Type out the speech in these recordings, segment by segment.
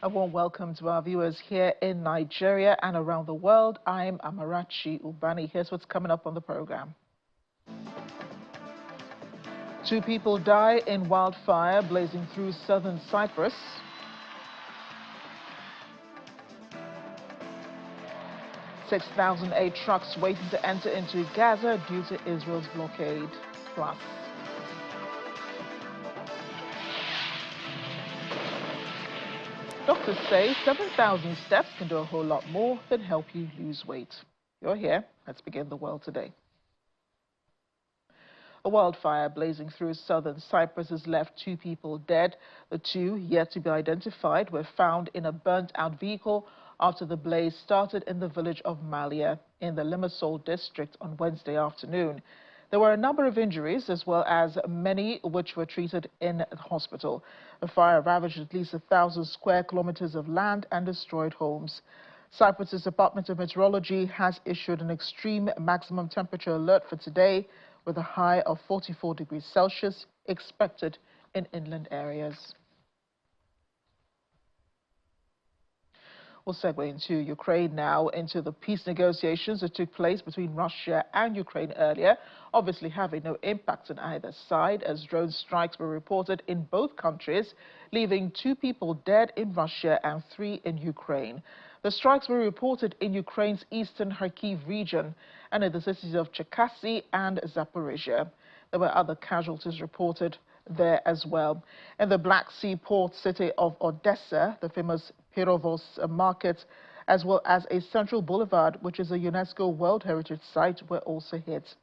A warm welcome to our viewers here in Nigeria and around the world. I'm Amarachi Ubani. Here's what's coming up on the program. 2 people die in wildfire blazing through southern Cyprus. $6,008 trucks waiting to enter into Gaza due to Israel's blockade. Plus, doctors say 7,000 steps can do a whole lot more than help you lose weight. You're here. Let's begin the world today. A wildfire blazing through southern Cyprus has left 2 people dead. The 2, yet to be identified, were found in a burnt-out vehicle after the blaze started in the village of Malia in the Limassol district on Wednesday afternoon. There were a number of injuries, as well as many which were treated in the hospital. The fire ravaged at least 1,000 square kilometers of land and destroyed homes. Cyprus's Department of Meteorology has issued an extreme maximum temperature alert for today, with a high of 44 degrees Celsius expected in inland areas. We'll segue into Ukraine now, into the peace negotiations that took place between Russia and Ukraine earlier, obviously having no impact on either side, as drone strikes were reported in both countries, leaving 2 people dead in Russia and 3 in Ukraine. The strikes were reported in Ukraine's eastern Kharkiv region and in the cities of Cherkasy and Zaporizhia. There were other casualties reported there as well. In the Black Sea port city of Odessa, the famous Pirovos market, as well as a central boulevard, which is a UNESCO World Heritage Site, were also hit.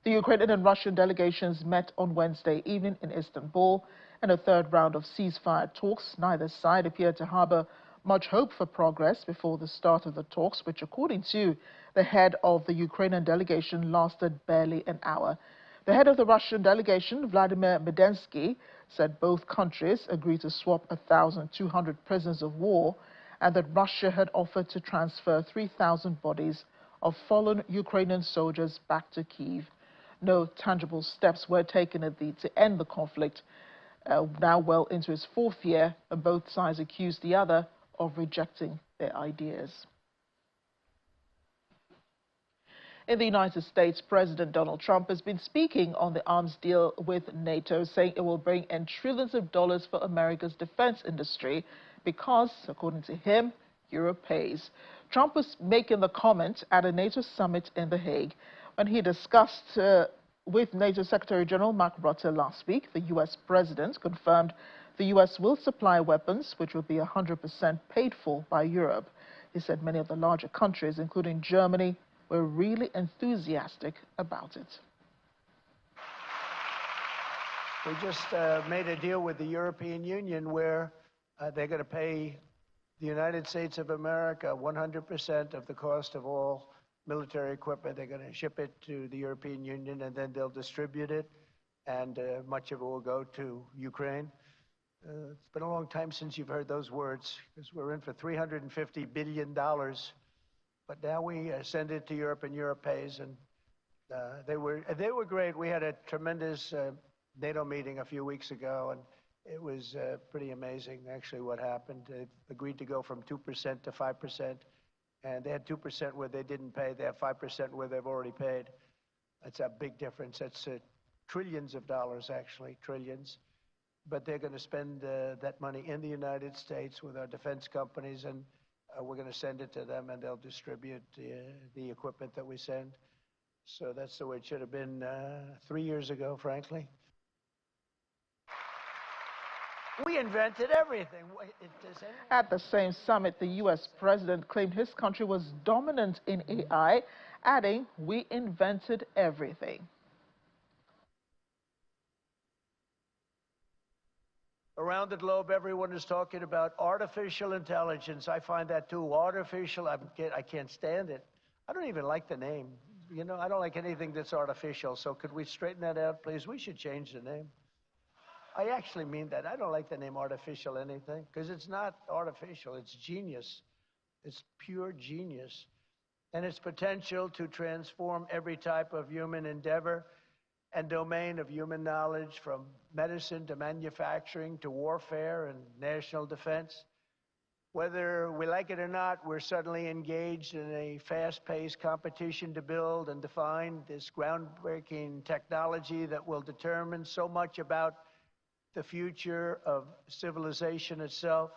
The Ukrainian and Russian delegations met on Wednesday evening in Istanbul in a 3rd round of ceasefire talks. Neither side appeared to harbor much hope for progress before the start of the talks, which, according to the head of the Ukrainian delegation, lasted barely an hour. The head of the Russian delegation, Vladimir Medensky, said both countries agreed to swap 1,200 prisoners of war and that Russia had offered to transfer 3,000 bodies of fallen Ukrainian soldiers back to Kyiv. No tangible steps were taken to end the conflict, now well into its 4th year, and both sides accused the other of rejecting their ideas. In the United States, President Donald Trump has been speaking on the arms deal with NATO, saying it will bring in trillions of dollars for America's defense industry because, according to him, Europe pays. Trump was making the comment at a NATO summit in The Hague when he discussed with NATO Secretary General Mark Rutte last week. The U.S. president confirmed the U.S. will supply weapons, which will be 100% paid for by Europe. He said many of the larger countries, including Germany, were really enthusiastic about it. We just made a deal with the European Union where they're going to pay the United States of America 100% of the cost of all military equipment. They're going to ship it to the European Union, and then they'll distribute it, and much of it will go to Ukraine. It's been a long time since you've heard those words, because we're in for $350 billion. But now we send it to Europe, and Europe pays, and they were great. We had a tremendous NATO meeting a few weeks ago, and it was pretty amazing, actually, what happened. They agreed to go from 2% to 5%, and they had 2% where they didn't pay. They have 5% where they've already paid. That's a big difference. That's trillions of dollars, actually, trillions. But they're going to spend that money in the United States with our defense companies, and we're going to send it to them, and they'll distribute the equipment that we send. So that's the way it should have been 3 years ago, frankly. We invented everything. At the same summit, the U.S. president claimed his country was dominant in AI, adding, "We invented everything." Around the globe, everyone is talking about artificial intelligence. I find that too. Artificial, I can't stand it. I don't even like the name. You know, I don't like anything that's artificial. So could we straighten that out, please? We should change the name. I actually mean that. I don't like the name artificial anything, because it's not artificial. It's genius. It's pure genius. And its potential to transform every type of human endeavor and domain of human knowledge, from medicine to manufacturing to warfare and national defense. Whether we like it or not, we're suddenly engaged in a fast-paced competition to build and define this groundbreaking technology that will determine so much about the future of civilization itself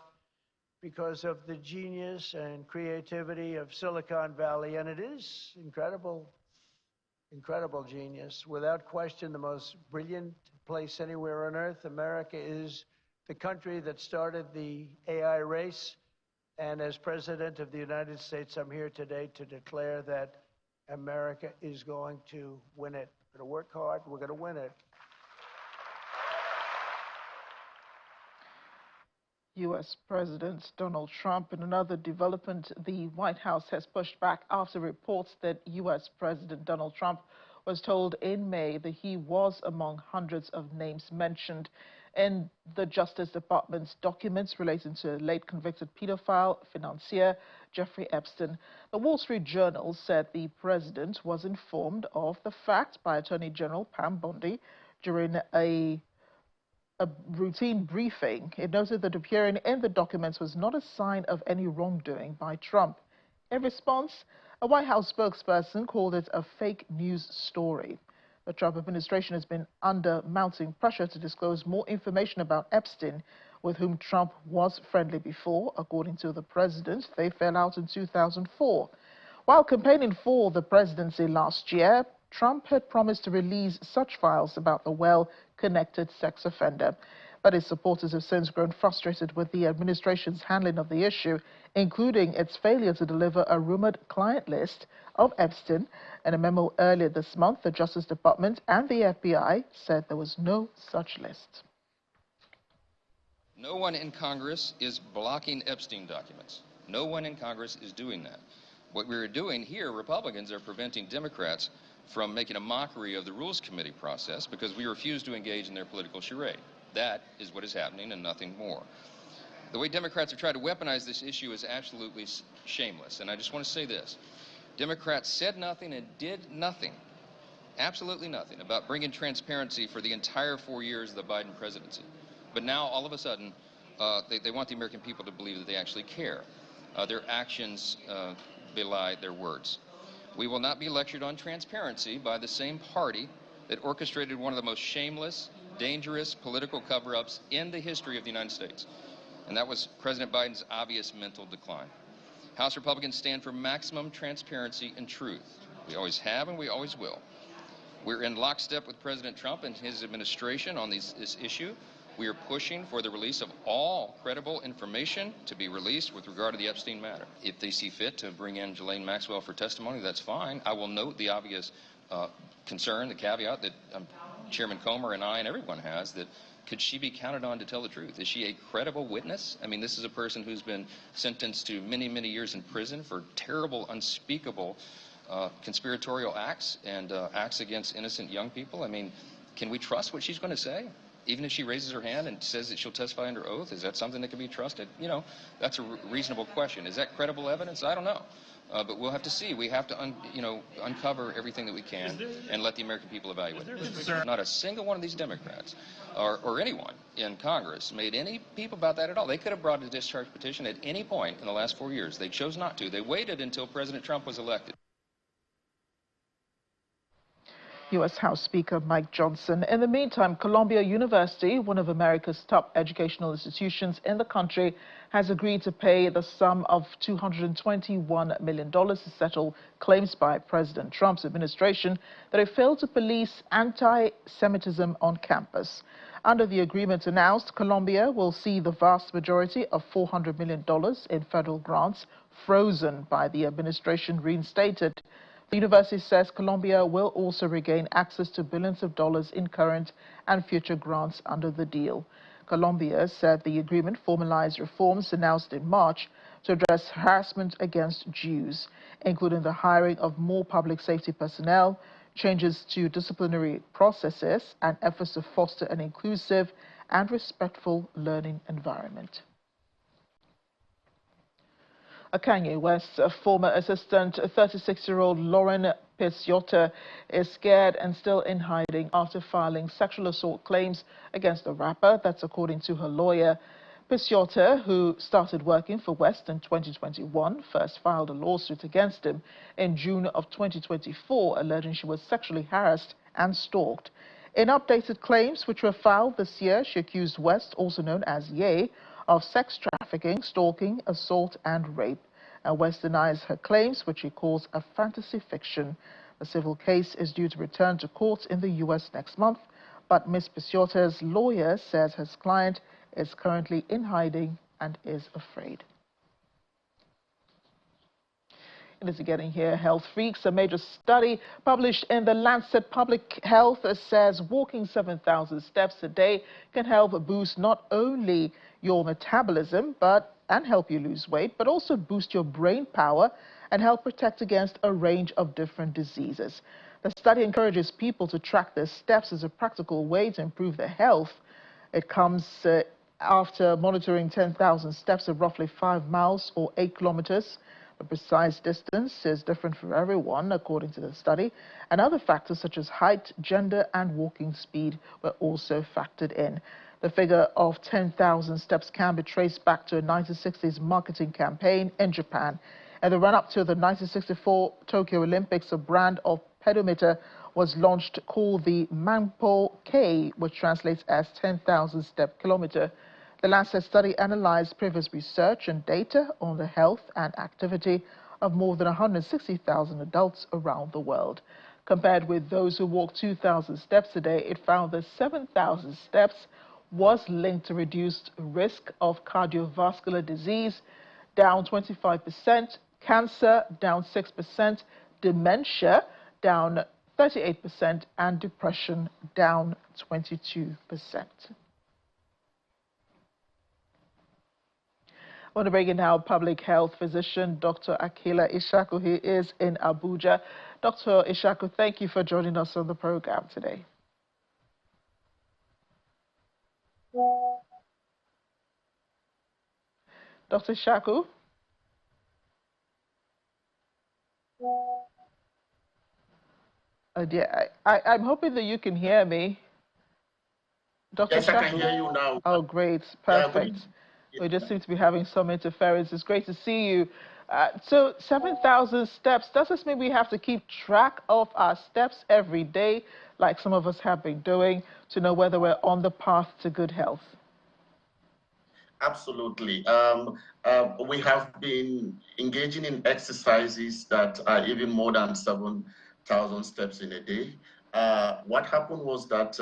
because of the genius and creativity of Silicon Valley. And it is incredible, incredible genius. Without question, the most brilliant place anywhere on earth. America is the country that started the AI race. And as President of the United States, I'm here today to declare that America is going to win it. We're going to work hard. We're going to win it. U.S. President Donald Trump. In another development, the White House has pushed back after reports that U.S. President Donald Trump was told in May that he was among hundreds of names mentioned in the Justice Department's documents relating to late convicted pedophile financier Jeffrey Epstein. The Wall Street Journal said the president was informed of the fact by Attorney General Pam Bondi during a routine briefing. It noted that appearing in the documents was not a sign of any wrongdoing by Trump. In response, a White House spokesperson called it a fake news story. The Trump administration has been under mounting pressure to disclose more information about Epstein, with whom Trump was friendly before. According to the president, they fell out in 2004. While campaigning for the presidency last year, Trump had promised to release such files about the well-connected sex offender. But his supporters have since grown frustrated with the administration's handling of the issue, including its failure to deliver a rumored client list of Epstein. In a memo earlier this month, the Justice Department and the FBI said there was no such list. No one in Congress is blocking Epstein documents. No one in Congress is doing that. What we're doing here, Republicans are preventing Democrats from making a mockery of the Rules Committee process because we refuse to engage in their political charade. That is what is happening and nothing more. The way Democrats have tried to weaponize this issue is absolutely shameless. And I just want to say this. Democrats said nothing and did nothing, absolutely nothing, about bringing transparency for the entire 4 years of the Biden presidency. But now, all of a sudden, they want the American people to believe that they actually care. Their actions belie their words. We will not be lectured on transparency by the same party that orchestrated one of the most shameless, dangerous political cover-ups in the history of the United States. And that was President Biden's obvious mental decline. House Republicans stand for maximum transparency and truth. We always have and we always will. We're in lockstep with President Trump and his administration on this issue. We are pushing for the release of all credible information to be released with regard to the Epstein matter. If they see fit to bring in Ghislaine Maxwell for testimony, that's fine. I will note the obvious concern, the caveat that Chairman Comer and I and everyone has, that could she be counted on to tell the truth? Is she a credible witness? I mean, this is a person who's been sentenced to many, many years in prison for terrible, unspeakable conspiratorial acts and acts against innocent young people. I mean, can we trust what she's going to say? Even if she raises her hand and says that she'll testify under oath, is that something that can be trusted? You know, that's a reasonable question. Is that credible evidence? I don't know. But we'll have to see. We have to, uncover everything that we can and let the American people evaluate it. Not a single one of these Democrats or anyone in Congress made any peep about that at all. They could have brought a discharge petition at any point in the last 4 years. They chose not to. They waited until President Trump was elected. U.S. House Speaker Mike Johnson. In the meantime, Colombia University, one of America's top educational institutions in the country, has agreed to pay the sum of $221 million to settle claims by President Trump's administration that it failed to police anti-Semitism on campus. Under the agreement announced, Colombia will see the vast majority of $400 million in federal grants frozen by the administration reinstated. The university says Colombia will also regain access to billions of dollars in current and future grants under the deal. Colombia said the agreement formalized reforms announced in March to address harassment against Jews, including the hiring of more public safety personnel, changes to disciplinary processes, and efforts to foster an inclusive and respectful learning environment. Kanye West's former assistant, 36-year-old Lauren Picciotto, is scared and still in hiding after filing sexual assault claims against the rapper. That's according to her lawyer. Pisiotta, who started working for West in 2021, first filed a lawsuit against him in June of 2024, alleging she was sexually harassed and stalked. In updated claims which were filed this year, she accused West, also known as Ye, of sex trafficking, stalking, assault and rape. West denies her claims, which she calls a fantasy fiction. The civil case is due to return to court in the U.S. next month, but Ms. Pisiotta's lawyer says his client is currently in hiding and is afraid. And as you're getting here, health freaks, a major study published in the Lancet Public Health says walking 7,000 steps a day can help boost not only your metabolism and help you lose weight, but also boost your brain power and help protect against a range of different diseases. The study encourages people to track their steps as a practical way to improve their health. It comes after monitoring 10,000 steps of roughly 5 miles or 8 kilometers. The precise distance is different for everyone, according to the study, and other factors such as height, gender, and walking speed were also factored in. The figure of 10,000 steps can be traced back to a 1960s marketing campaign in Japan. In the run-up to the 1964 Tokyo Olympics, a brand of pedometer was launched called the Manpo K, which translates as 10,000 step kilometer. The Lancet study analyzed previous research and data on the health and activity of more than 160,000 adults around the world. Compared with those who walk 2,000 steps a day, it found that 7,000 steps was linked to reduced risk of cardiovascular disease, down 25%, cancer, down 6%, dementia, down 38%, and depression, down 22%. I want to bring in now public health physician, Dr. Akila Ishaku. He is in Abuja. Dr. Ishaku, thank you for joining us on the program today. Dr. Ishaku? Dear, I'm hoping that you can hear me. Dr. Yes, Ishaku? I can hear you now. Oh, great. Perfect. We just seem to be having some interference. It's great to see you. So 7,000 steps, does this mean we have to keep track of our steps every day, like some of us have been doing, to know whether we're on the path to good health? Absolutely. We have been engaging in exercises that are even more than 7,000 steps in a day. What happened was that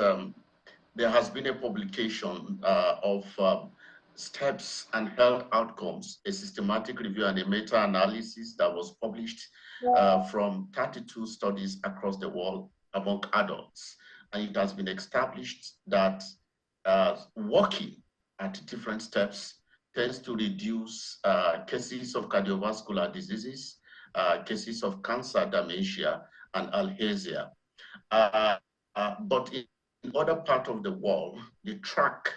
there has been a publication of steps and health outcomes, a systematic review and a meta-analysis that was published from 32 studies across the world among adults. And it has been established that walking at different steps tends to reduce cases of cardiovascular diseases, cases of cancer, dementia, and Alzheimer's. But in other parts of the world, they track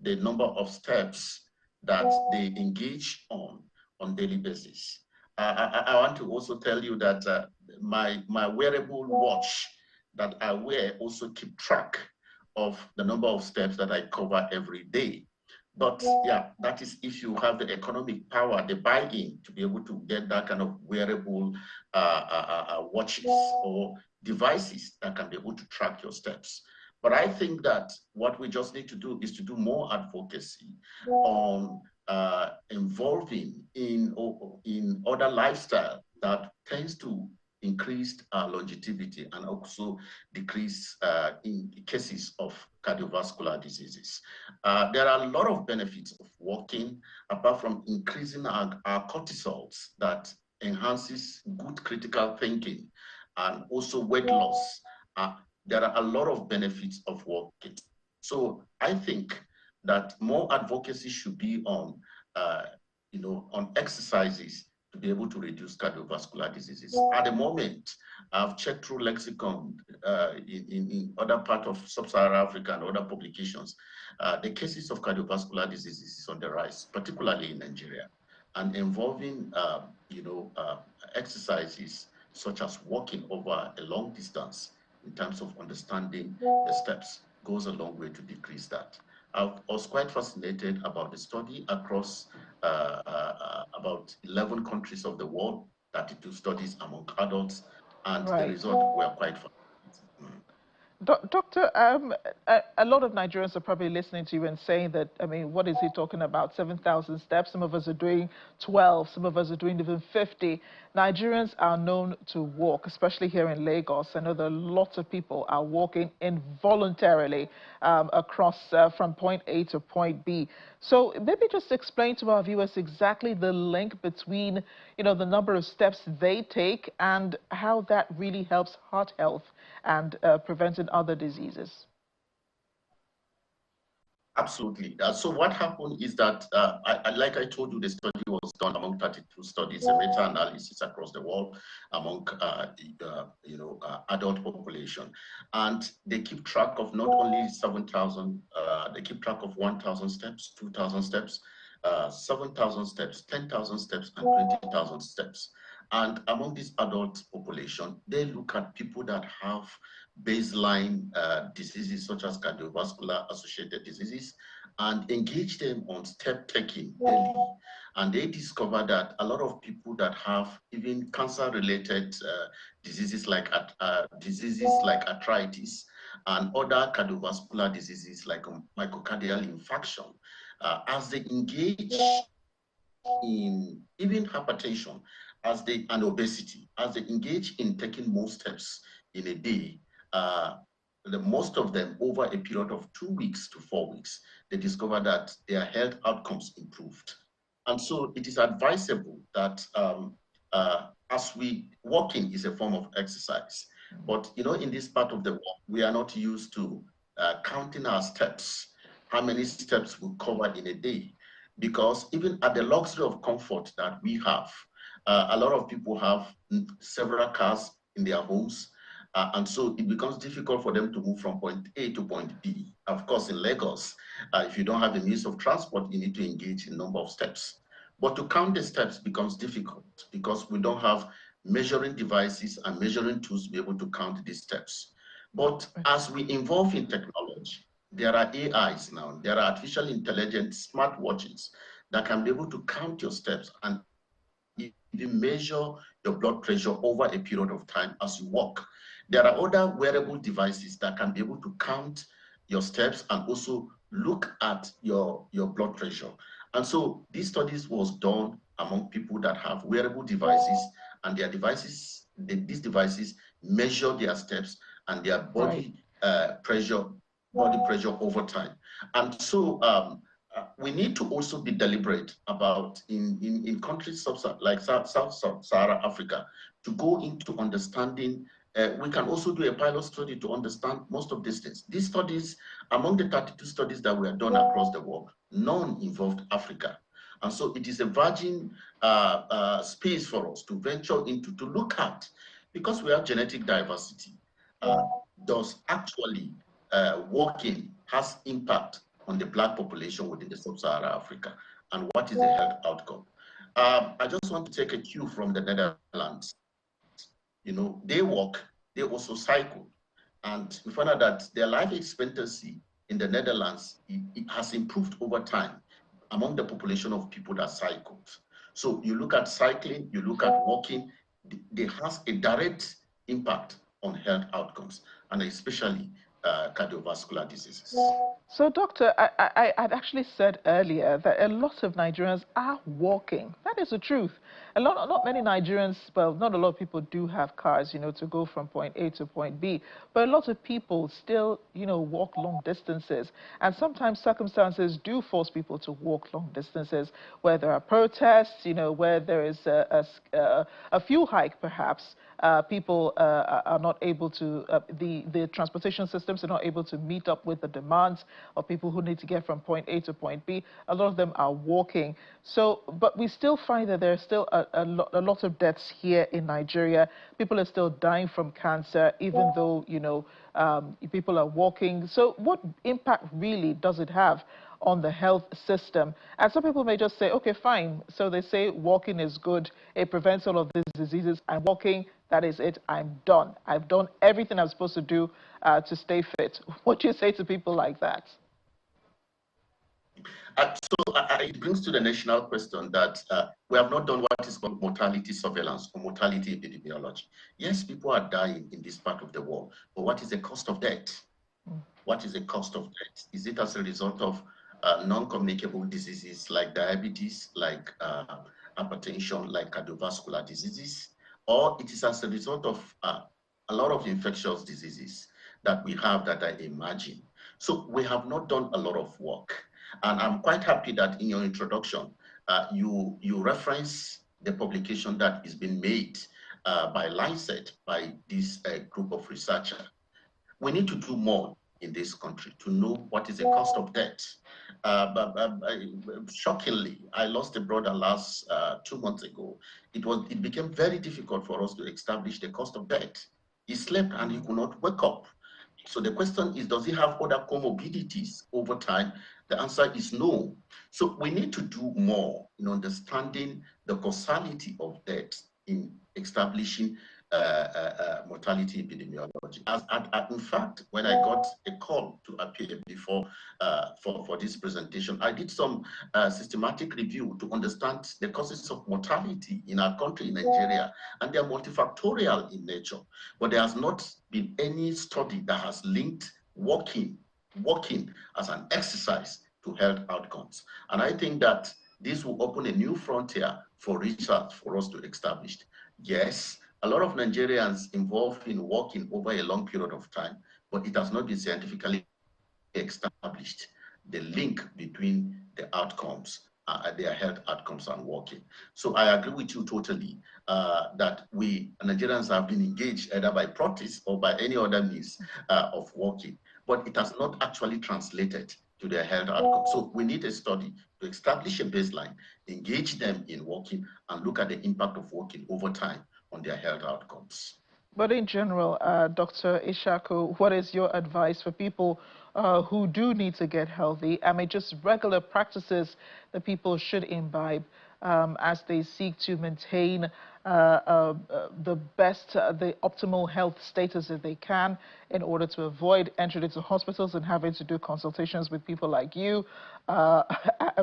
the number of steps that they engage on daily basis. I want to also tell you that my wearable watch that I wear also keep track of the number of steps that I cover every day. But yeah, that is if you have the economic power, the buy-in to be able to get that kind of wearable watches or devices that can be able to track your steps. But I think that what we just need to do is to do more advocacy on involving in other lifestyle that tends to increase longevity and also decrease in cases of cardiovascular diseases. There are a lot of benefits of walking, apart from increasing our cortisols that enhances good critical thinking and also weight loss. There are a lot of benefits of walking. So I think that more advocacy should be on, on exercises to be able to reduce cardiovascular diseases. At the moment, I've checked through lexicon in other parts of sub-Saharan Africa and other publications. The cases of cardiovascular diseases is on the rise, particularly in Nigeria, and involving, exercises such as walking over a long distance in terms of understanding the steps goes a long way to decrease that. I was quite fascinated about the study across about 11 countries of the world, 32 studies among adults, and the Right. results were quite fascinating. Doctor, a lot of Nigerians are probably listening to you and saying that, I mean, what is he talking about? 7,000 steps. Some of us are doing 12. Some of us are doing even 50. Nigerians are known to walk, especially here in Lagos. I know that lots of people are walking involuntarily across from point A to point B. So maybe just explain to our viewers exactly the link between, the number of steps they take and how that really helps heart health and preventing other diseases. Absolutely. So what happened is that, like I told you, the study was done among 32 studies, a meta-analysis across the world among adult population, and they keep track of not only 7,000, they keep track of 1,000 steps, 2,000 steps, 7,000 steps, 10,000 steps, and 20,000 steps. And among this adult population, they look at people that have baseline diseases such as cardiovascular associated diseases and engage them on step taking daily. And they discover that a lot of people that have even cancer related diseases like arthritis and other cardiovascular diseases like myocardial infarction, as they engage in even hypertension and obesity, as they engage in taking more steps in a day, most of them over a period of 2 weeks to 4 weeks, they discover that their health outcomes improved. And so it is advisable that walking is a form of exercise. But in this part of the world, we are not used to counting our steps, how many steps we cover in a day. Because even at the luxury of comfort that we have, a lot of people have several cars in their homes. And so it becomes difficult for them to move from point A to point B. Of course, in Lagos, if you don't have a means of transport, you need to engage in a number of steps. But to count the steps becomes difficult because we don't have measuring devices and measuring tools to be able to count these steps. But as we evolve in technology, there are AIs now, there are artificial intelligence smartwatches that can be able to count your steps and even measure your blood pressure over a period of time as you walk. There are other wearable devices that can be able to count your steps and also look at your blood pressure. And so these studies was done among people that have wearable devices, and their devices, these devices measure their steps and their body pressure over time. And so we need to also be deliberate about in countries like Sub-Saharan Africa to go into understanding. We can also do a pilot study to understand most of these things. These studies, among the 32 studies that were done across the world, none involved Africa. And so it is a virgin space for us to venture into, to look at, because we have genetic diversity. Does actually walking has impact on the Black population within the Sub-Saharan Africa, and what is the health outcome? I just want to take a cue from the Netherlands. They walk, they also cycle, and we find out that their life expectancy in the Netherlands it has improved over time among the population of people that cycled. So you look at cycling, you look at walking, it has a direct impact on health outcomes, and especially cardiovascular diseases. So, Doctor, I'd actually said earlier that a lot of Nigerians are walking. That is the truth. Not many Nigerians, well, not a lot of people do have cars, to go from point A to point B. But a lot of people still, walk long distances. And sometimes circumstances do force people to walk long distances, where there are protests, where there is a fuel hike, perhaps. People are not able to, the transportation systems are not able to meet up with the demands of people who need to get from point A to point B. A lot of them are walking. So, but we still find that there are still a lot of deaths here in Nigeria. People are still dying from cancer, even though, people are walking. So what impact really does it have on the health system? And some people may just say, okay, fine. So they say walking is good. It prevents all of these diseases. I'm walking. That is it. I'm done. I've done everything I'm supposed to do to stay fit. What do you say to people like that? It brings to the national question that we have not done what is called mortality surveillance or mortality epidemiology. Yes, people are dying in this part of the world, but what is the cost of death? What is the cost of death? Is it as a result of non-communicable diseases like diabetes, like hypertension, like cardiovascular diseases, or it is as a result of a lot of infectious diseases that we have that are emerging? So we have not done a lot of work. And I'm quite happy that in your introduction, you reference the publication that is being made by Lancet, by this group of researchers. We need to do more in this country to know what is the cost of debt. Shockingly, I lost a brother last 2 months ago. It became very difficult for us to establish the cost of debt. He slept and he could not wake up. So the question is, does he have other comorbidities over time? The answer is no. So we need to do more in understanding the causality of debt in establishing mortality epidemiology. In fact, when I got a call to appear before for this presentation, I did some systematic review to understand the causes of mortality in our country, in Nigeria, and they are multifactorial in nature. But there has not been any study that has linked walking as an exercise to health outcomes. And I think that this will open a new frontier for research for us to establish. Yes, a lot of Nigerians involved in walking over a long period of time, but it has not been scientifically established the link between the outcomes, their health outcomes and walking. So I agree with you totally that we Nigerians have been engaged either by practice or by any other means of walking, but it has not actually translated to their health outcomes. So we need a study to establish a baseline, engage them in walking, and look at the impact of walking over time on their health outcomes. But in general, Dr. Ishaku, what is your advice for people who do need to get healthy? I mean, just regular practices that people should imbibe as they seek to maintain the best, the optimal health status that they can in order to avoid entering into hospitals and having to do consultations with people like you,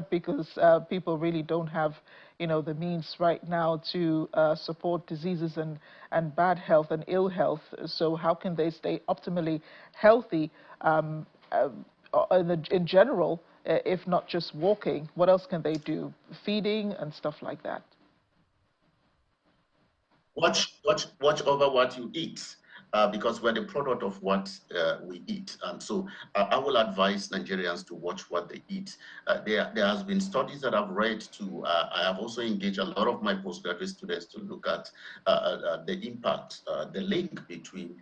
because people really don't have, you know, the means right now to support diseases and bad health and ill health. So how can they stay optimally healthy in general, if not just walking? What else can they do? Feeding and stuff like that. Watch over what you eat, because we're the product of what we eat. And so I will advise Nigerians to watch what they eat. There has been studies that I've read to, I have also engaged a lot of my postgraduate students to look at the impact, the link between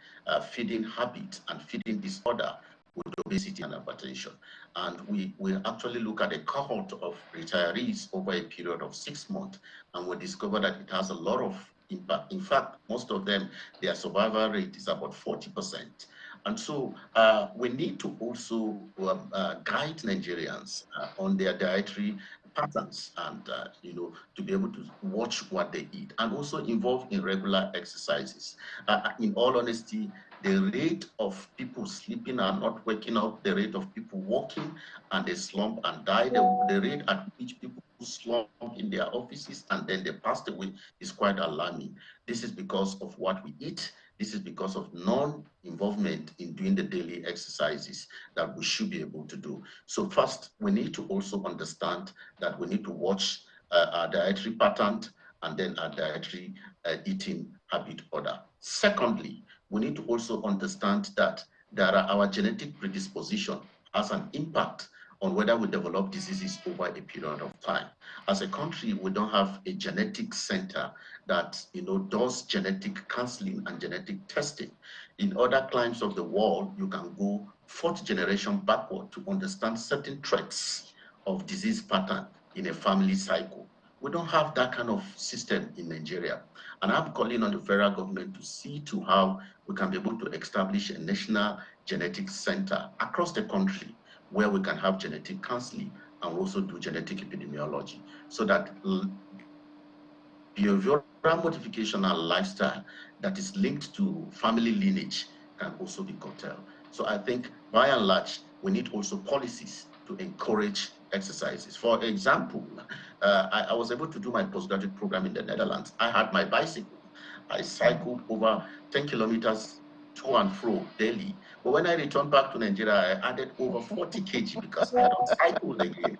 feeding habit and feeding disorder with obesity and hypertension. And we actually look at a cohort of retirees over a period of 6 months, and we discover that it has a lot of impact. In fact, most of them, their survival rate is about 40%. And so we need to also guide Nigerians on their dietary patterns and, you know, to be able to watch what they eat and also involve in regular exercises. In all honesty, the rate of people sleeping and not waking up, the rate of people walking and they slump and die, the rate at which people slump in their offices and then they passed away is quite alarming. This is because of what we eat. This is because of non-involvement in doing the daily exercises that we should be able to do. So first, we need to also understand that we need to watch our dietary pattern and then our dietary eating habit order. Secondly, we need to also understand that our genetic predisposition has an impact on whether we develop diseases over a period of time. As a country, we don't have a genetic center that, you know, does genetic counseling and genetic testing. In other climes of the world, you can go 4th generation backward to understand certain traits of disease pattern in a family cycle. We don't have that kind of system in Nigeria. And I'm calling on the federal government to see to how we can be able to establish a national genetic center across the country where we can have genetic counseling and also do genetic epidemiology so that behavioral modification and lifestyle that is linked to family lineage can also be curtailed. So I think by and large, we need also policies to encourage exercises. For example, I was able to do my postgraduate program in the Netherlands. I had my bicycle. I cycled over 10 kilometers to and fro daily. But when I returned back to Nigeria, I added over 40 kg because I don't cycle again.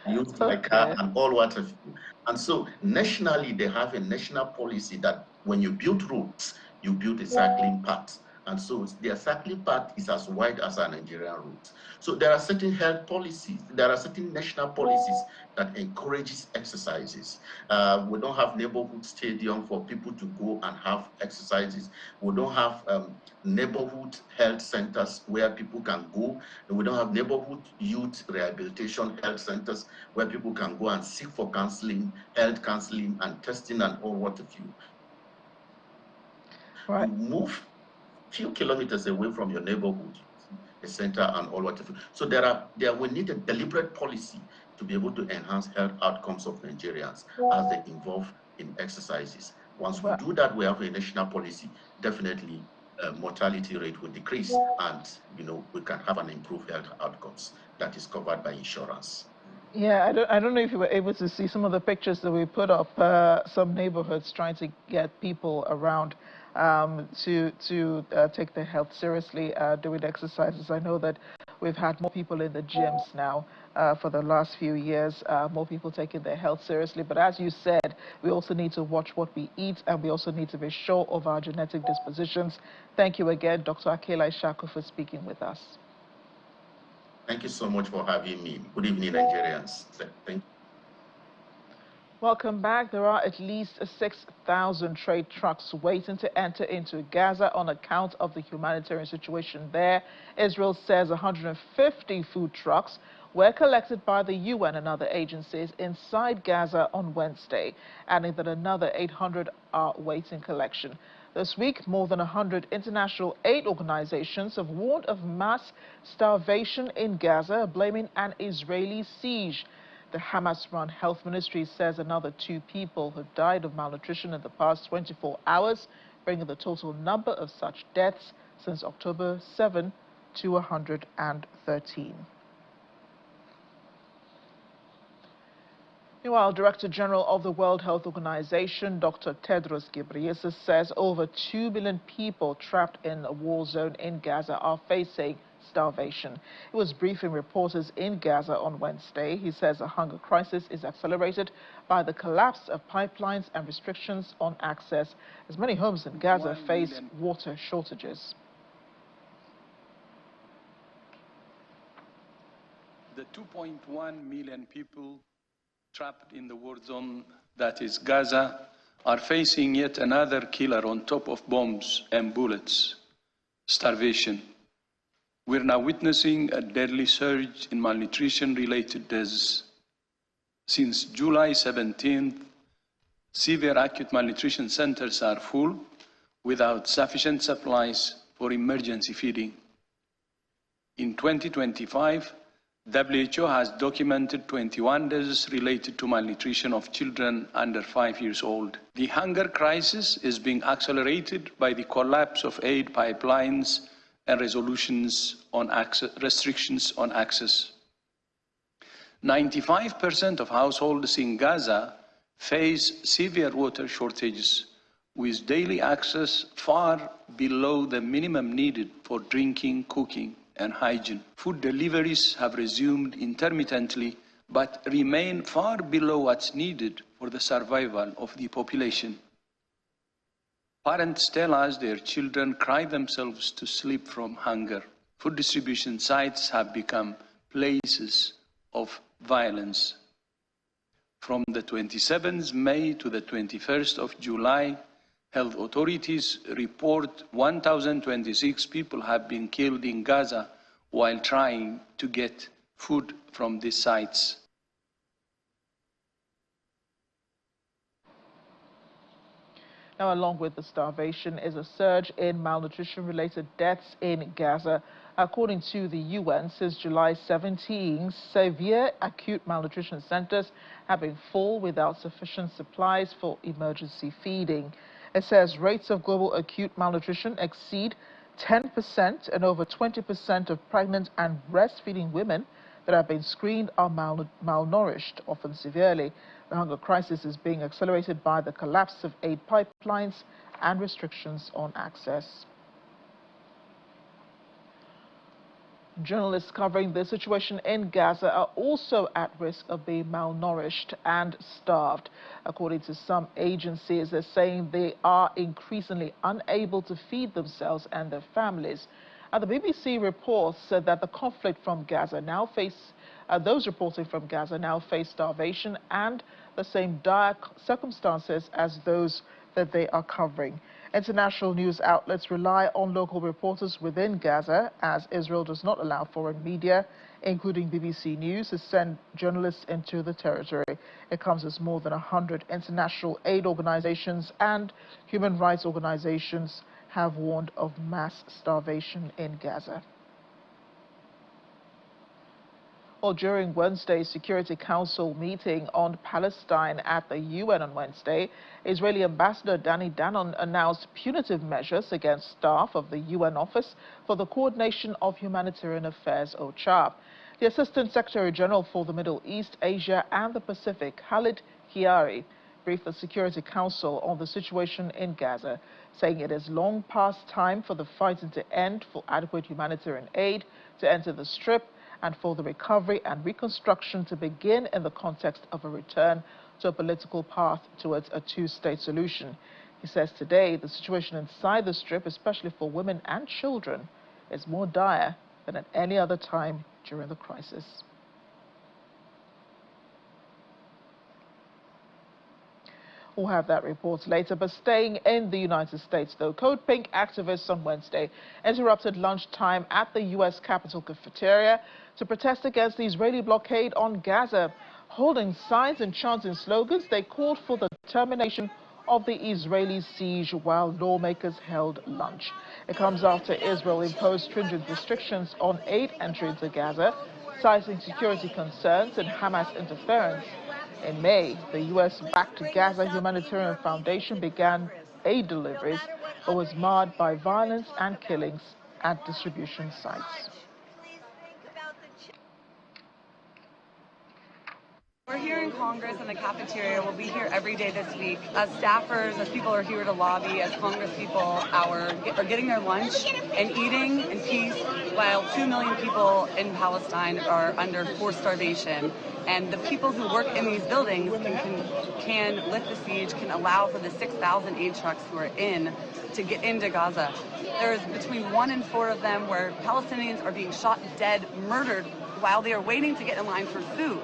Used my car and all what have you. And so nationally, they have a national policy that when you build roads, you build a cycling path. And so their cycling path is as wide as our Nigerian roads. So there are certain health policies, there are certain national policies that encourages exercises. We don't have neighborhood stadium for people to go and have exercises. We don't have neighborhood health centers where people can go. We don't have neighborhood youth rehabilitation health centers where people can go and seek for counseling, health counseling and testing and all what have you. Right. You move few kilometers away from your neighborhood, a center and all what have you. So we need a deliberate policy to be able to enhance health outcomes of Nigerians as they involve in exercises. Once we do that, we have a national policy, definitely mortality rate will decrease and we can have an improved health outcomes that is covered by insurance. Yeah, I don't know if you were able to see some of the pictures that we put up, some neighborhoods trying to get people around to take their health seriously, doing exercises. I know that we've had more people in the gyms now for the last few years, more people taking their health seriously. But as you said, we also need to watch what we eat, and we also need to be sure of our genetic dispositions. Thank you again, Dr. Akila Ishaku, for speaking with us. Thank you so much for having me. Good evening, Nigerians. Thank you. Welcome back. There are at least 6,000 trade trucks waiting to enter into Gaza on account of the humanitarian situation there. Israel says 150 food trucks were collected by the UN and other agencies inside Gaza on Wednesday, adding that another 800 are waiting collection. This week, more than 100 international aid organizations have warned of mass starvation in Gaza, blaming an Israeli siege. The Hamas-run health ministry says another 2 people have died of malnutrition in the past 24 hours, bringing the total number of such deaths since October 7 to 113. Meanwhile, Director General of the World Health Organization, Dr. Tedros Ghebreyesus, says over 2 million people trapped in a war zone in Gaza are facing starvation. He was briefing reporters in Gaza on Wednesday. He says a hunger crisis is accelerated by the collapse of pipelines and restrictions on access, as many homes in Gaza face water shortages. The 2.1 million people trapped in the war zone that is Gaza are facing yet another killer on top of bombs and bullets: starvation. We're now witnessing a deadly surge in malnutrition-related deaths. Since July 17th, severe acute malnutrition centers are full without sufficient supplies for emergency feeding. In 2025, WHO has documented 21 deaths related to malnutrition of children under 5 years old. The hunger crisis is being accelerated by the collapse of aid pipelines and restrictions on access. 95% of households in Gaza face severe water shortages, with daily access far below the minimum needed for drinking, cooking, and hygiene. Food deliveries have resumed intermittently, but remain far below what's needed for the survival of the population. Parents tell us their children cry themselves to sleep from hunger. Food distribution sites have become places of violence. From the 27th May to the 21st of July, health authorities report 1,026 people have been killed in Gaza while trying to get food from these sites. Now, along with the starvation is a surge in malnutrition-related deaths in Gaza. According to the UN, since July 17, severe acute malnutrition centers have been full without sufficient supplies for emergency feeding. It says rates of global acute malnutrition exceed 10%, and over 20% of pregnant and breastfeeding women that have been screened are malnourished, often severely. The hunger crisis is being accelerated by the collapse of aid pipelines and restrictions on access. Journalists covering the situation in Gaza are also at risk of being malnourished and starved. According to some agencies, they're saying they are increasingly unable to feed themselves and their families. The BBC reports that the conflict from Gaza now those reporting from Gaza now face starvation and the same dire circumstances as those that they are covering. International news outlets rely on local reporters within Gaza, as Israel does not allow foreign media, including BBC News, to send journalists into the territory. It comes as more than 100 international aid organizations and human rights organizations have warned of mass starvation in Gaza. Well, during Wednesday's Security Council meeting on Palestine at the UN on Wednesday, Israeli Ambassador Danny Danon announced punitive measures against staff of the UN Office for the Coordination of Humanitarian Affairs, OCHA. The Assistant Secretary General for the Middle East, Asia and the Pacific, Khalid Khiari, briefed the Security Council on the situation in Gaza, saying it is long past time for the fighting to end, for adequate humanitarian aid to enter the Strip, and for the recovery and reconstruction to begin in the context of a return to a political path towards a two-state solution. He says today the situation inside the Strip, especially for women and children, is more dire than at any other time during the crisis. We'll have that report later, but staying in the United States, though, Code Pink activists on Wednesday interrupted lunchtime at the U.S. Capitol cafeteria to protest against the Israeli blockade on Gaza. Holding signs and chanting slogans, they called for the termination of the Israeli siege while lawmakers held lunch. It comes after Israel imposed stringent restrictions on aid entry into Gaza, citing security concerns and Hamas interference. In May, the U.S.-backed Gaza Humanitarian Foundation began aid deliveries, but was marred by violence and killings at distribution sites. We're here in Congress in the cafeteria. We'll be here every day this week. As staffers, as people are here to lobby, as Congress people are getting their lunch and eating in peace while 2 million people in Palestine are under forced starvation. And the people who work in these buildings can lift the siege, can allow for the 6,000 aid trucks who are in to get into Gaza. There's between 1 and 4 of them where Palestinians are being shot dead, murdered, while they are waiting to get in line for food,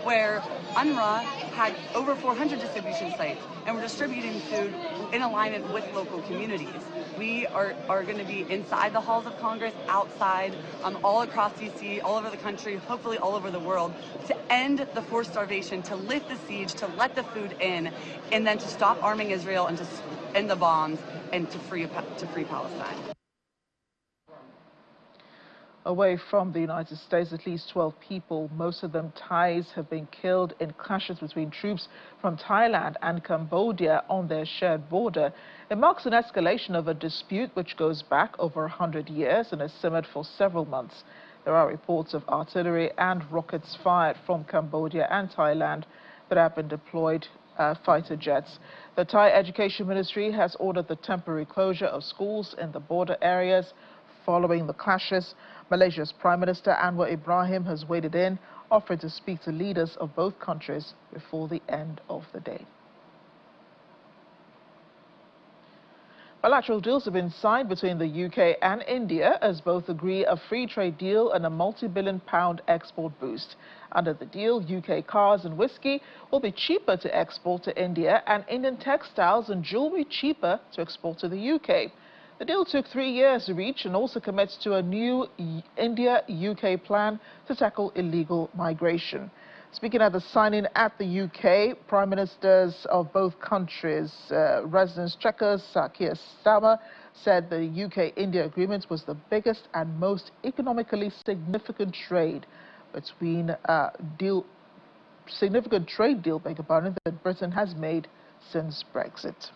where UNRWA had over 400 distribution sites and we're distributing food in alignment with local communities. We are going to be inside the halls of Congress, outside, all across D.C., all over the country, hopefully all over the world, to end the forced starvation, to lift the siege, to let the food in, and then to stop arming Israel and to end the bombs and to free Palestine. Away from the United States, at least 12 people, most of them Thais, have been killed in clashes between troops from Thailand and Cambodia on their shared border. It marks an escalation of a dispute which goes back over 100 years and has simmered for several months. There are reports of artillery and rockets fired from Cambodia and Thailand that have been deployed fighter jets. The Thai Education Ministry has ordered the temporary closure of schools in the border areas following the clashes. Malaysia's Prime Minister Anwar Ibrahim has waded in, offering to speak to leaders of both countries before the end of the day. Bilateral deals have been signed between the UK and India as both agree a free trade deal and a multi-billion-pound export boost. Under the deal, UK cars and whiskey will be cheaper to export to India and Indian textiles and jewellery cheaper to export to the UK. The deal took 3 years to reach and also commits to a new India-UK plan to tackle illegal migration. Speaking at the signing at the UK, Prime Ministers of both countries, residence checkers Keir Starmer, said the UK-India agreement was the biggest and most economically significant trade deal that Britain has made since Brexit.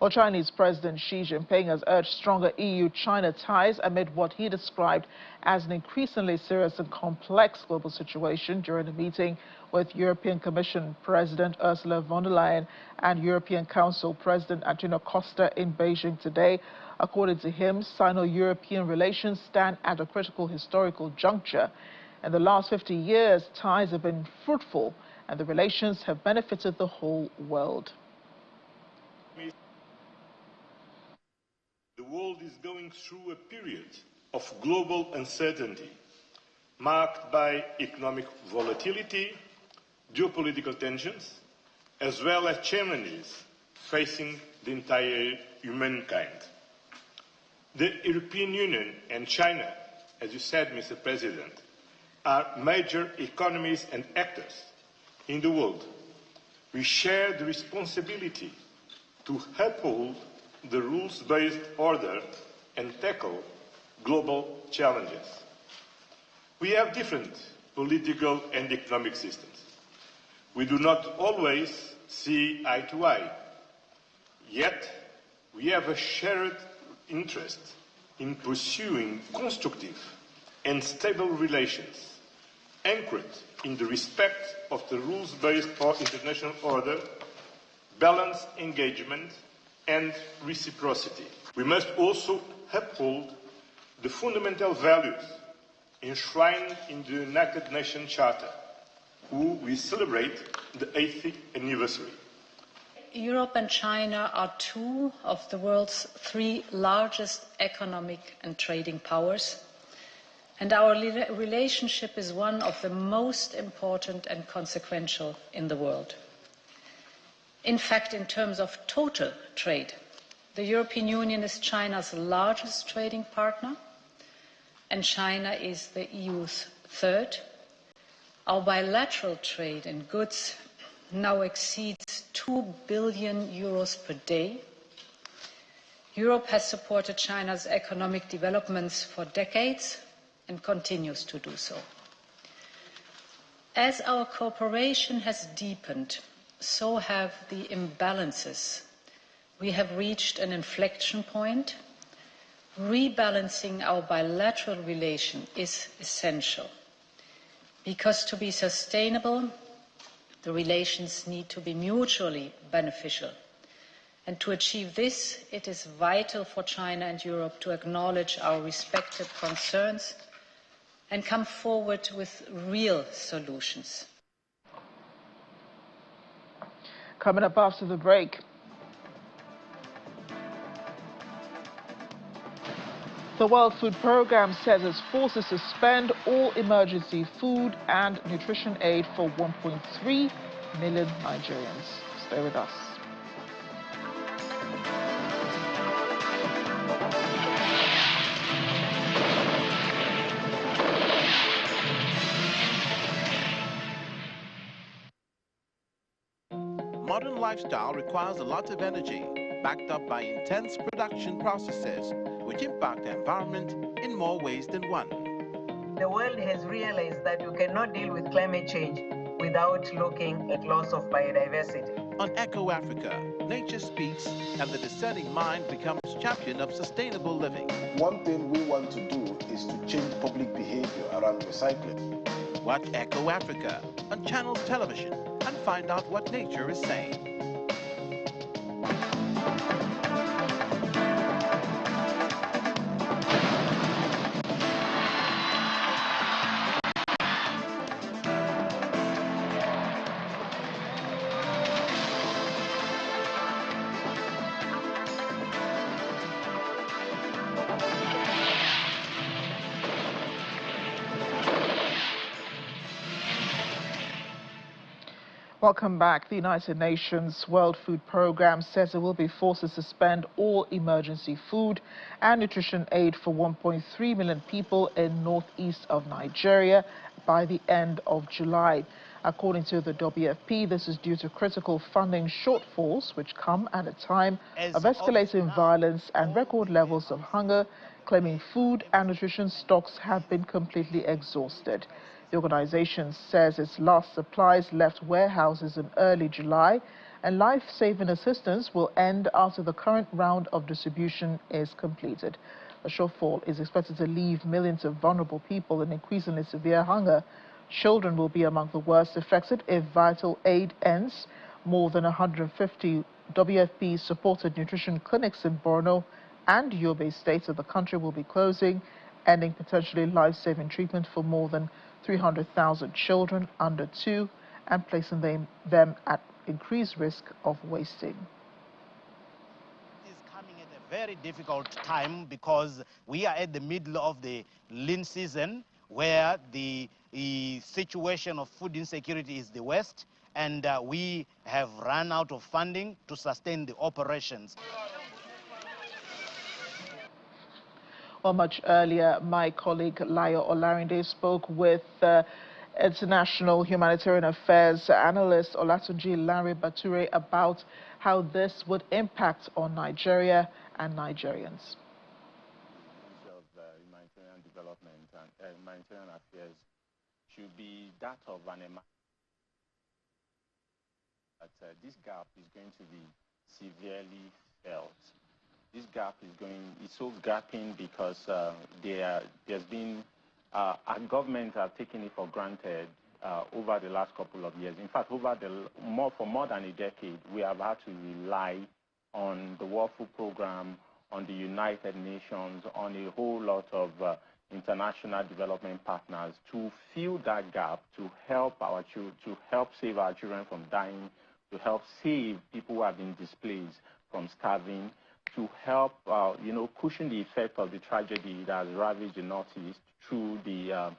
Well, Chinese President Xi Jinping has urged stronger EU-China ties amid what he described as an increasingly serious and complex global situation during a meeting with European Commission President Ursula von der Leyen and European Council President Antonio Costa in Beijing today. According to him, Sino-European relations stand at a critical historical juncture. In the last 50 years, ties have been fruitful and the relations have benefited the whole world. The world is going through a period of global uncertainty, marked by economic volatility, geopolitical tensions, as well as challenges facing the entire humankind. The European Union and China, as you said, Mr. President, are major economies and actors in the world. We share the responsibility to uphold the rules-based order and tackle global challenges. We have different political and economic systems. We do not always see eye to eye. Yet, we have a shared interest in pursuing constructive and stable relations anchored in the respect of the rules-based international order, balanced engagement, and reciprocity. We must also uphold the fundamental values enshrined in the United Nations Charter, who we celebrate the 8th anniversary. Europe and China are two of the world's three largest economic and trading powers, and our relationship is one of the most important and consequential in the world. In fact, in terms of total trade, the European Union is China's largest trading partner, and China is the EU's third. Our bilateral trade in goods now exceeds 2 billion euros per day. Europe has supported China's economic developments for decades and continues to do so. As our cooperation has deepened, so have the imbalances. We have reached an inflection point. Rebalancing our bilateral relation is essential because to be sustainable, the relations need to be mutually beneficial. And to achieve this, it is vital for China and Europe to acknowledge our respective concerns and come forward with real solutions. Coming up after the break. The World Food Programme says its forces suspend all emergency food and nutrition aid for 1.3 million Nigerians. Stay with us. Modern lifestyle requires a lot of energy, backed up by intense production processes, which impact the environment in more ways than one. The world has realized that you cannot deal with climate change without looking at loss of biodiversity. On Echo Africa, nature speaks and the discerning mind becomes champion of sustainable living. One thing we want to do is to change public behavior around recycling. Watch Echo Africa on Channels Television and find out what nature is saying. Welcome back. The United Nations World Food Programme says it will be forced to suspend all emergency food and nutrition aid for 1.3 million people in northeast of Nigeria by the end of July. According to the WFP, this is due to critical funding shortfalls which come at a time of escalating violence and record levels of hunger, claiming food and nutrition stocks have been completely exhausted. The organization says its last supplies left warehouses in early July And life-saving assistance will end after the current round of distribution is completed. A shortfall is expected to leave millions of vulnerable people in increasingly severe hunger. Children will be among the worst affected if vital aid ends. More than 150 WFP-supported nutrition clinics in Borno and Yobe states of the country will be closing, ending potentially life-saving treatment for more than 300,000 children under 2 and placing them at increased risk of wasting. It is coming at a very difficult time because we are at the middle of the lean season where the situation of food insecurity is the worst, and we have run out of funding to sustain the operations. Well, much earlier, my colleague Layo Olarinde spoke with international humanitarian affairs analyst Olatunji Larry Bature about how this would impact on Nigeria and Nigerians. Of humanitarian development and humanitarian affairs should be that of an that this gap is going to be severely felt. This gap is so gapping because there's been our government have taken it for granted over the last couple of years. In fact, for more than a decade, we have had to rely on the World Food Program, on the United Nations, on a whole lot of international development partners to fill that gap, to help save our children from dying, to help save people who have been displaced from starving, to help, cushion the effect of the tragedy that has ravaged the Northeast through the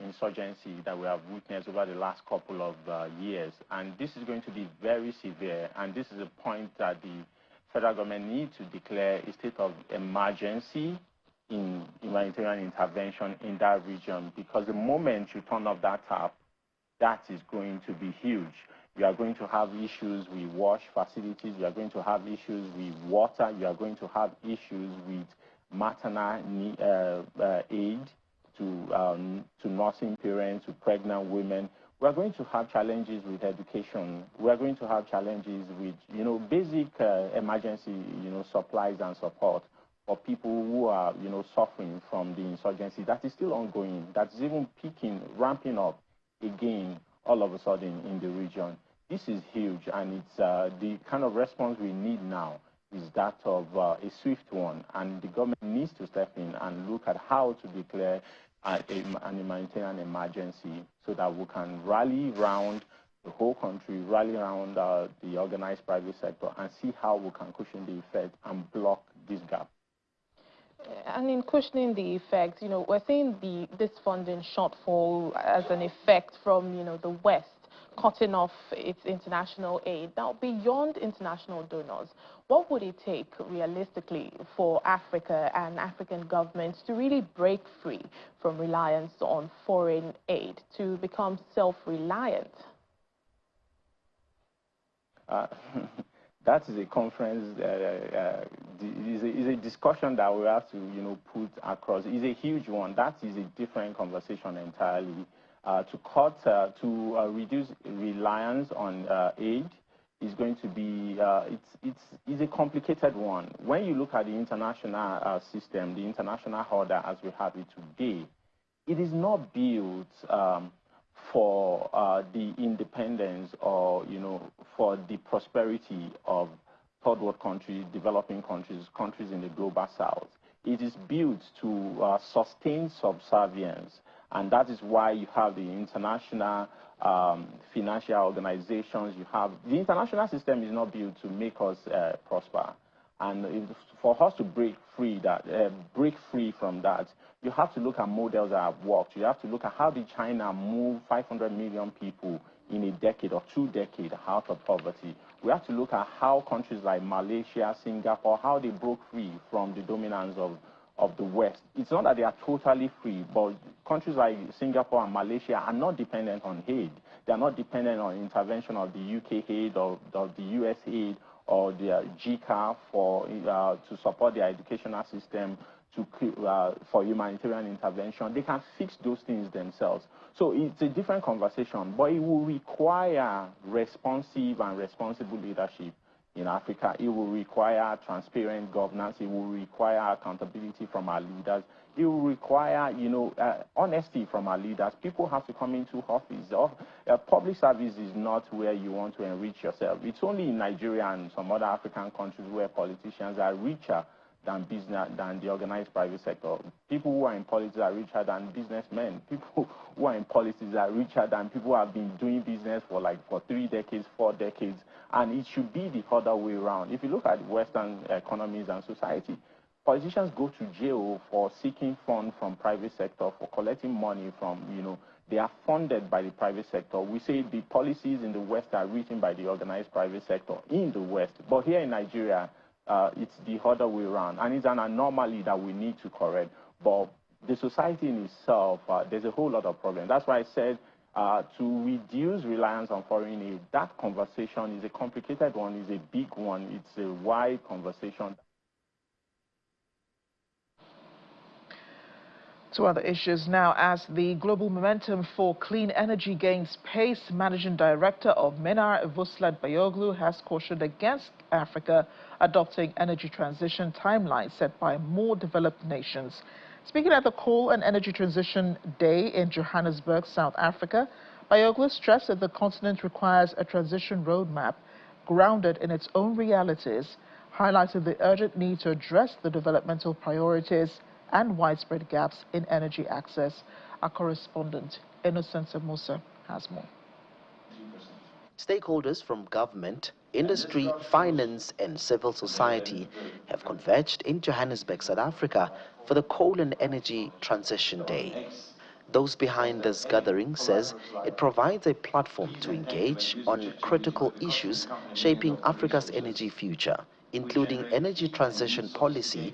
insurgency that we have witnessed over the last couple of years. And this is going to be very severe, and this is a point that the federal government needs to declare a state of emergency in humanitarian intervention in that region, because the moment you turn off that tap, that is going to be huge. You are going to have issues with wash facilities. You are going to have issues with water. You are going to have issues with maternal aid to nursing parents, to pregnant women. We are going to have challenges with education. We are going to have challenges with, basic emergency, supplies and support for people who are, suffering from the insurgency that is still ongoing, that is even ramping up again all of a sudden in the region. This is huge, and it's the kind of response we need now is that of a swift one, and the government needs to step in and look at how to declare an humanitarian emergency so that we can rally around the whole country, rally around the organized private sector, and see how we can cushion the effect and block this gap. And in cushioning the effect, we're seeing this funding shortfall as an effect from, the West cutting off its international aid. Now, beyond international donors, what would it take realistically for Africa and African governments to really break free from reliance on foreign aid to become self-reliant? That is a conference, is a discussion that we have to, put across. It's a huge one. That is a different conversation entirely. To reduce reliance on aid is going to be, it's a complicated one. When you look at the international system, the international order as we have it today, it is not built for the independence or, for the prosperity of third world countries, developing countries, countries in the global south. It is built to sustain subservience. And that is why you have the international financial organizations. The international system is not built to make us prosper. And for us to break free from that, you have to look at models that have worked. You have to look at how did China move 500 million people in a decade or 2 decades out of poverty. We have to look at how countries like Malaysia, Singapore, how they broke free from the dominance of the West. It's not that they are totally free, but countries like Singapore and Malaysia are not dependent on aid. They are not dependent on intervention of the UK aid or the US aid or the GCA to support their educational system, for humanitarian intervention. They can fix those things themselves. So it's a different conversation, but it will require responsive and responsible leadership in Africa. It will require transparent governance. It will require accountability from our leaders. It will require, honesty from our leaders. People have to come into office. Public service is not where you want to enrich yourself. It's only in Nigeria and some other African countries where politicians are richer than the organized private sector. People who are in politics are richer than businessmen. People who are in politics are richer than people who have been doing business for 3 decades, 4 decades. And it should be the other way around. If you look at Western economies and society, politicians go to jail for seeking funds from private sector, for collecting money from, they are funded by the private sector. We say the policies in the West are written by the organized private sector in the West. But here in Nigeria, it's the other way around. And it's an anomaly that we need to correct. But the society in itself, there's a whole lot of problems. That's why I said to reduce reliance on foreign aid, that conversation is a complicated one, is a big one. It's a wide conversation. To other issues now, as the global momentum for clean energy gains pace, Managing Director of MENAR, Vuslat Bayoglu, has cautioned against Africa adopting energy transition timelines set by more developed nations. Speaking at the Coal and Energy Transition Day in Johannesburg, South Africa, Bayoglu stressed that the continent requires a transition roadmap grounded in its own realities, highlighting the urgent need to address the developmental priorities and widespread gaps in energy access. Our correspondent, Innocent Musa, has more. Stakeholders from government, industry, finance and civil society have converged in Johannesburg, South Africa for the Coal and Energy Transition Day. Those behind this gathering says it provides a platform to engage on critical issues shaping Africa's energy future, including energy transition policy,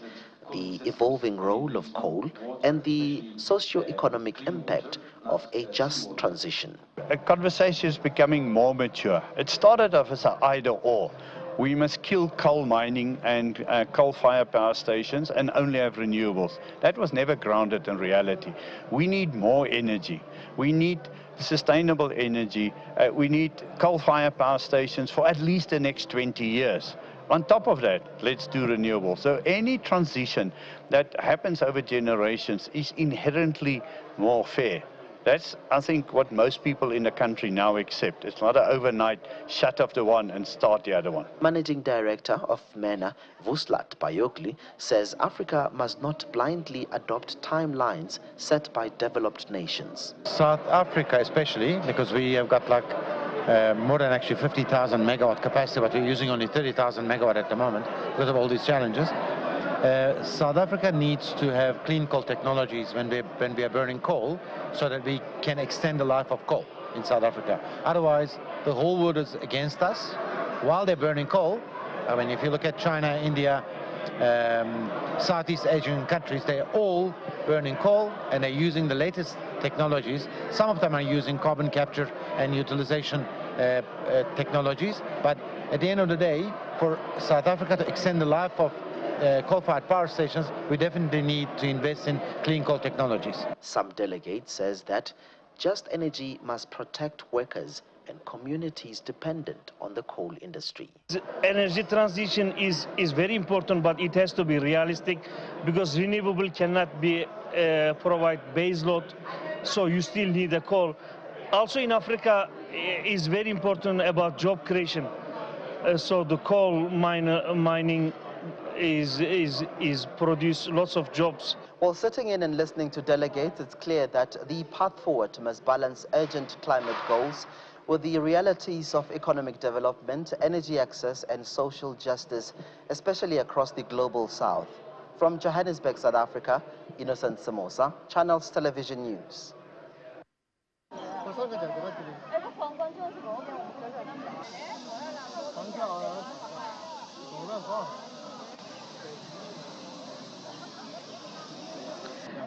the evolving role of coal, and the socio-economic impact of a just transition. A conversation is becoming more mature. It started off as an either-or. We must kill coal mining and coal-fired power stations and only have renewables. That was never grounded in reality. We need more energy. We need sustainable energy. We need coal-fired power stations for at least the next 20 years. On top of that, let's do renewables. So any transition that happens over generations is inherently more fair. That's, I think, what most people in the country now accept. It's not an overnight shut off the one and start the other one. Managing Director of MENA, Vuslat Bayoglu, says Africa must not blindly adopt timelines set by developed nations. South Africa especially, because we have got more than actually 50,000 megawatt capacity, but we're using only 30,000 megawatt at the moment because of all these challenges. South Africa needs to have clean coal technologies when we are burning coal, so that we can extend the life of coal in South Africa. Otherwise, the whole world is against us while they're burning coal. I mean, if you look at China, India, Southeast Asian countries, they're all burning coal and they're using the latest technologies. Some of them are using carbon capture and utilization technologies. But at the end of the day, for South Africa to extend the life of coal-fired power stations, we definitely need to invest in clean coal technologies. Some delegate says that just energy must protect workers and communities dependent on the coal industry. Energy transition is very important, but it has to be realistic, because renewable cannot be provide base load, so you still need a coal. Also in Africa is very important about job creation. So the coal mining is produce lots of jobs. While sitting in and listening to delegates, it's clear that the path forward must balance urgent climate goals with the realities of economic development, energy access and social justice, especially across the global south. From Johannesburg, South Africa, Innocent Samosa, Channels Television News.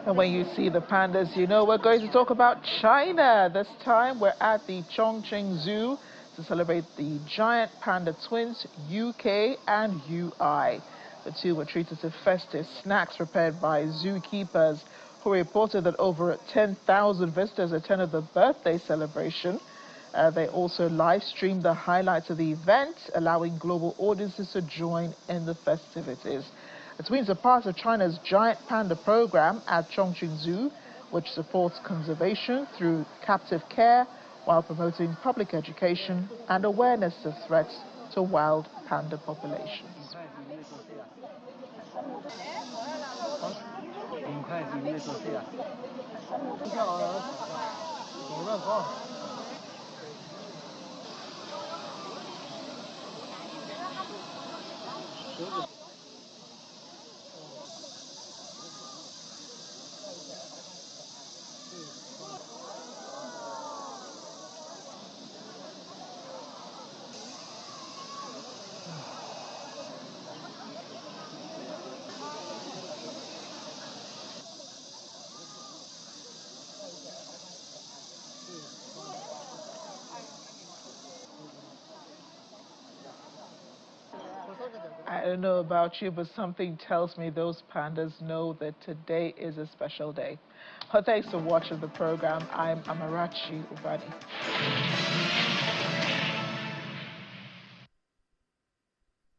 And when you see the pandas, you know we're going to talk about China. This time we're at the Chongqing Zoo to celebrate the giant panda twins, UK and UI. The two were treated to festive snacks prepared by zookeepers, who reported that over 10,000 visitors attended the birthday celebration. They also live-streamed the highlights of the event, allowing global audiences to join in the festivities. The twins are part of China's giant panda program at Chongqing Zoo, which supports conservation through captive care while promoting public education and awareness of threats to wild panda populations. I don't know about you, but something tells me those pandas know that today is a special day. Well, thanks for watching the program. I'm Amarachi Ubani.